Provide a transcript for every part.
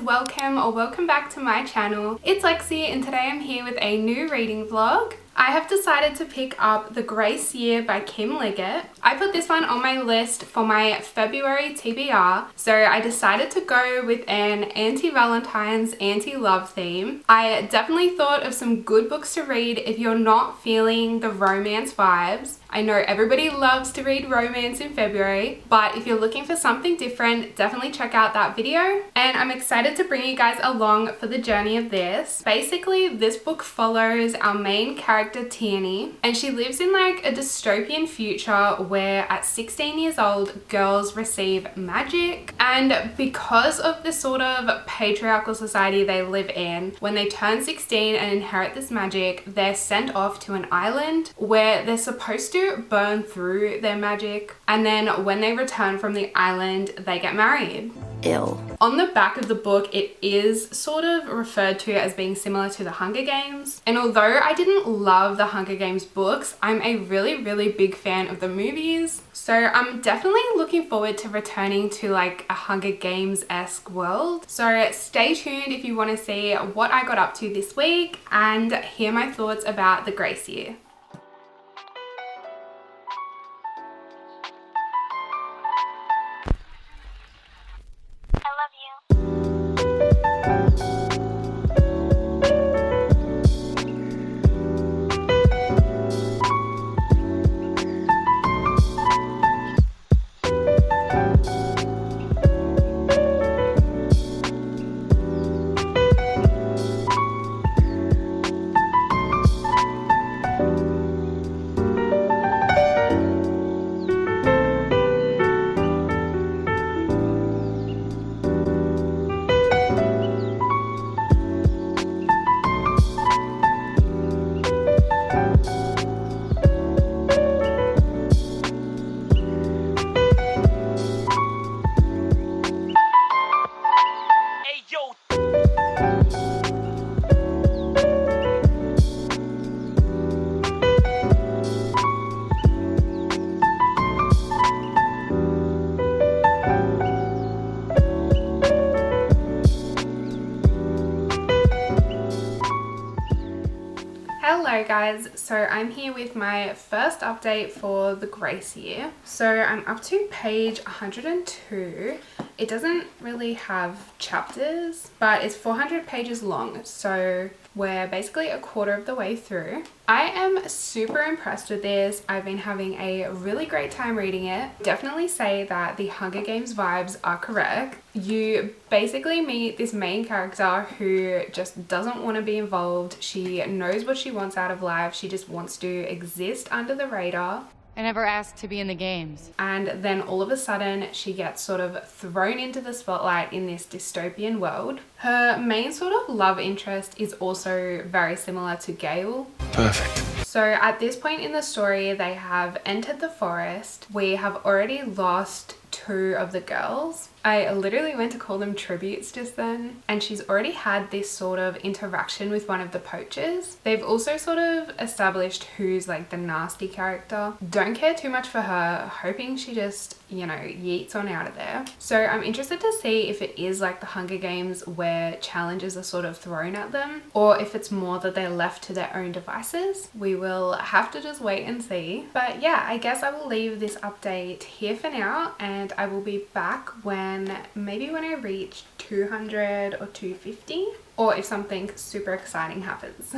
welcome or welcome back to my channel. It's Lexi and today I'm here with a new reading vlog. I have decided to pick up The Grace Year by Kim Liggett. I put this one on my list for my February TBR, so I decided to go with an anti-valentines, anti-love theme. I definitely thought of some good books to read if you're not feeling the romance vibes. I know everybody loves to read romance in February, but if you're looking for something different, definitely check out that video. And I'm excited to bring you guys along for the journey of this. Basically, this book follows our main character Tierney, and she lives in like a dystopian future where at 16 years old, girls receive magic. And because of the sort of patriarchal society they live in, when they turn 16 and inherit this magic, they're sent off to an island where they're supposed to burn through their magic, and then when they return from the island they get married. Ill. On the back of the book it is sort of referred to as being similar to the Hunger Games, and although I didn't love the Hunger Games books, I'm a really big fan of the movies, so I'm definitely looking forward to returning to like a Hunger Games-esque world. So stay tuned if you want to see what I got up to this week and hear my thoughts about The Grace Year. Hello guys, so I'm here with my first update for The Grace Year. So I'm up to page 102. It doesn't really have chapters, but it's 400 pages long, so we're basically a quarter of the way through. I am super impressed with this. I've been having a really great time reading it. Definitely say that the Hunger Games vibes are correct. You basically meet this main character who just doesn't want to be involved. She knows what she wants out of life. She just wants to exist under the radar. I never asked to be in the games. And then all of a sudden she gets sort of thrown into the spotlight in this dystopian world. Her main sort of love interest is also very similar to Gale. Perfect. So at this point in the story, they have entered the forest. We have already lost two of the girls. I literally went to call them tributes just then, and she's already had this sort of interaction with one of the poachers. They've also sort of established who's like the nasty character. Don't care too much for her, hoping she just, you know, yeets on out of there. So I'm interested to see if it is like the Hunger Games where challenges are sort of thrown at them, or if it's more that they're left to their own devices. We will have to just wait and see. But yeah, I guess I will leave this update here for now, and I will be back maybe when I reach 200 or 250, or if something super exciting happens.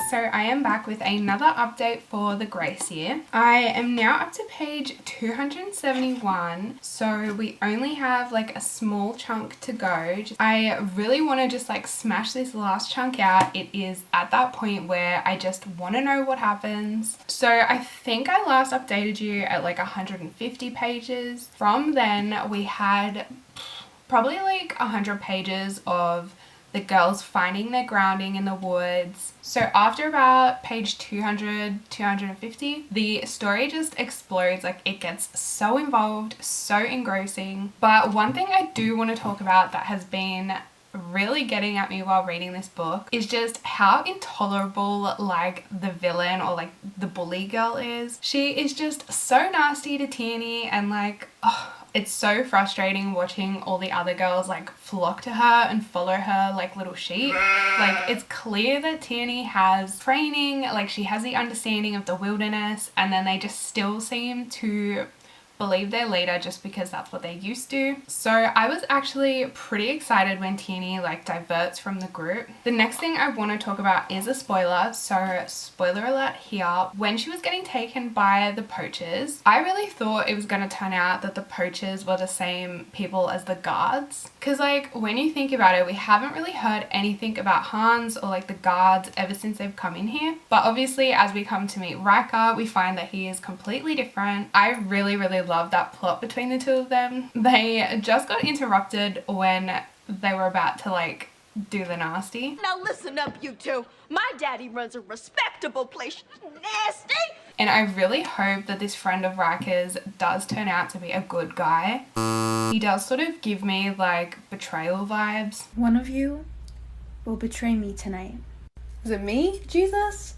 so I am back with another update for the Grace year. I am now up to page 271, so we only have like a small chunk to go. I really want to just like smash this last chunk out. It is at that point where I just want to know what happens. So I think I last updated you at like 150 pages. From then we had probably like 100 pages of the girls finding their grounding in the woods. So after about page 200, 250, the story just explodes. Like, it gets so involved, so engrossing. But one thing I do want to talk about that has been really getting at me while reading this book is just how intolerable like the villain or like the bully girl is. She is just so nasty to Tierney, and like, oh, it's so frustrating watching all the other girls like flock to her and follow her like little sheep. Like, it's clear that Tierney has training, like she has the understanding of the wilderness, and then they just still seem to believe their leader just because that's what they're used to. So I was actually pretty excited when Tierney like diverts from the group. The next thing I want to talk about is a spoiler, so spoiler alert here. When she was getting taken by the poachers, I really thought it was going to turn out that the poachers were the same people as the guards, because like when you think about it, we haven't really heard anything about Hans or like the guards ever since they've come in here. But obviously as we come to meet Riker, we find that he is completely different. I really love that plot between the two of them. They just got interrupted when they were about to like do the nasty. Now listen up, you two. My daddy runs a respectable place. Nasty! And I really hope that this friend of Riker's does turn out to be a good guy. He does sort of give me like betrayal vibes. One of you will betray me tonight. Is it me, Jesus?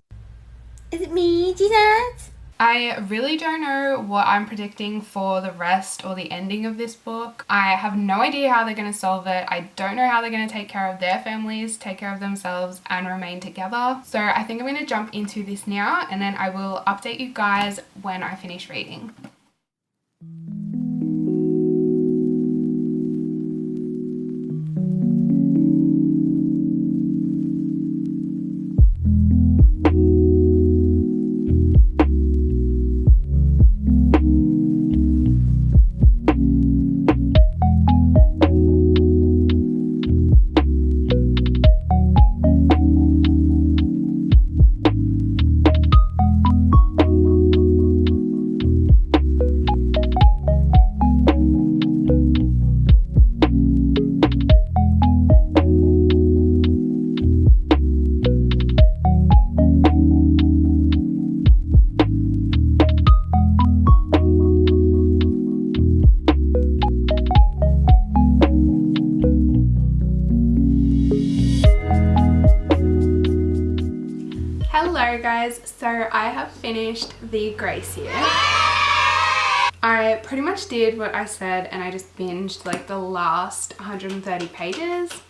Is it me, Jesus? I really don't know what I'm predicting for the rest or the ending of this book. I have no idea how they're going to solve it. I don't know how they're going to take care of their families, take care of themselves, and remain together. So I think I'm going to jump into this now, and then I will update you guys when I finish reading. Hello guys, so I have finished the Grace year. I pretty much did what I said, and I just binged like the last 130 pages.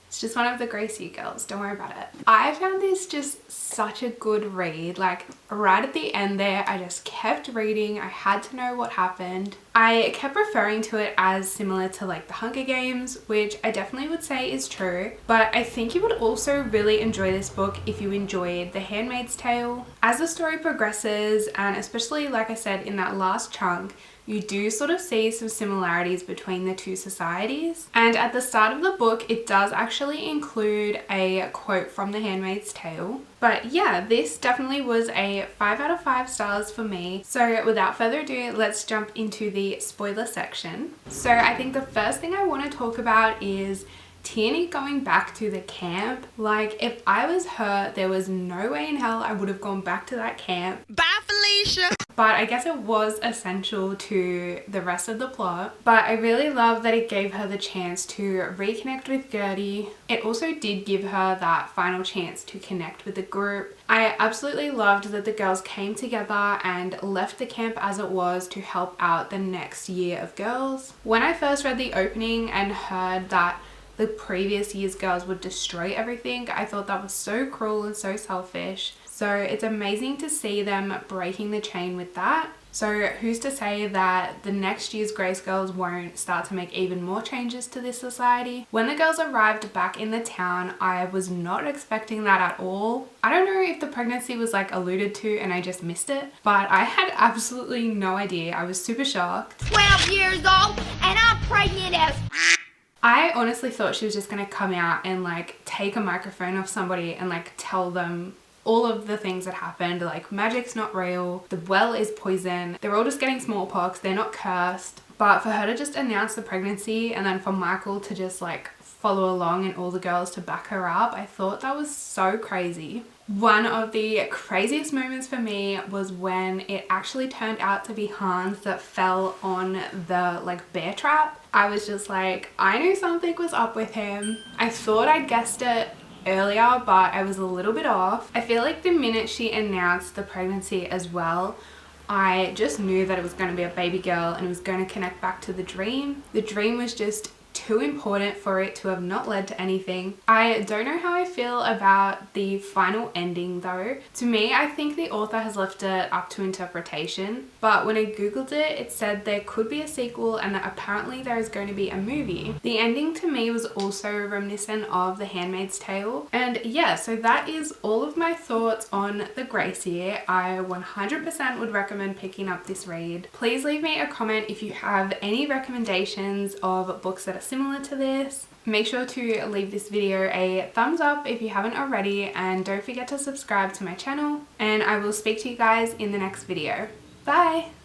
It's just one of the Grace year girls, don't worry about it. I found this just such a good read. Like right at the end there, I just kept reading. I had to know what happened. I kept referring to it as similar to like the Hunger Games, which I definitely would say is true, but I think you would also really enjoy this book if you enjoyed The Handmaid's Tale. As the story progresses, and especially like I said in that last chunk, you do sort of see some similarities between the two societies. And at the start of the book, it does actually include a quote from The Handmaid's Tale. But yeah, this definitely was a 5 out of 5 stars for me. So without further ado, let's jump into the spoiler section. So I think the first thing I want to talk about is Tierney going back to the camp. Like, if I was her, there was no way in hell I would have gone back to that camp. Bye, Felicia! But I guess it was essential to the rest of the plot. But I really love that it gave her the chance to reconnect with Gertie. It also did give her that final chance to connect with the group. I absolutely loved that the girls came together and left the camp as it was to help out the next year of girls. When I first read the opening and heard that the previous year's girls would destroy everything, I thought that was so cruel and so selfish. So it's amazing to see them breaking the chain with that. So who's to say that the next year's Grace girls won't start to make even more changes to this society? When the girls arrived back in the town, I was not expecting that at all. I don't know if the pregnancy was like alluded to and I just missed it, but I had absolutely no idea. I was super shocked. 12 years old and I'm pregnant as... I honestly thought she was just gonna come out and like take a microphone off somebody and like tell them all of the things that happened, like magic's not real, the well is poison, they're all just getting smallpox, they're not cursed. But for her to just announce the pregnancy and then for Michael to just like follow along and all the girls to back her up, I thought that was so crazy. One of the craziest moments for me was when it actually turned out to be Hans that fell on the like bear trap. I was just like, I knew something was up with him. I thought I'd guessed it earlier, but I was a little bit off. I feel like the minute she announced the pregnancy as well, I just knew that it was going to be a baby girl and it was going to connect back to the dream. The dream was just too important for it to have not led to anything. I don't know how I feel about the final ending though. To me, I think the author has left it up to interpretation, but when I googled it, it said there could be a sequel and that apparently there is going to be a movie. The ending to me was also reminiscent of The Handmaid's Tale. And yeah, so that is all of my thoughts on the Grace Year. I 100% would recommend picking up this read. Please leave me a comment if you have any recommendations of books that are similar to this. Make sure to leave this video a thumbs up if you haven't already, and don't forget to subscribe to my channel, and I will speak to you guys in the next video. Bye!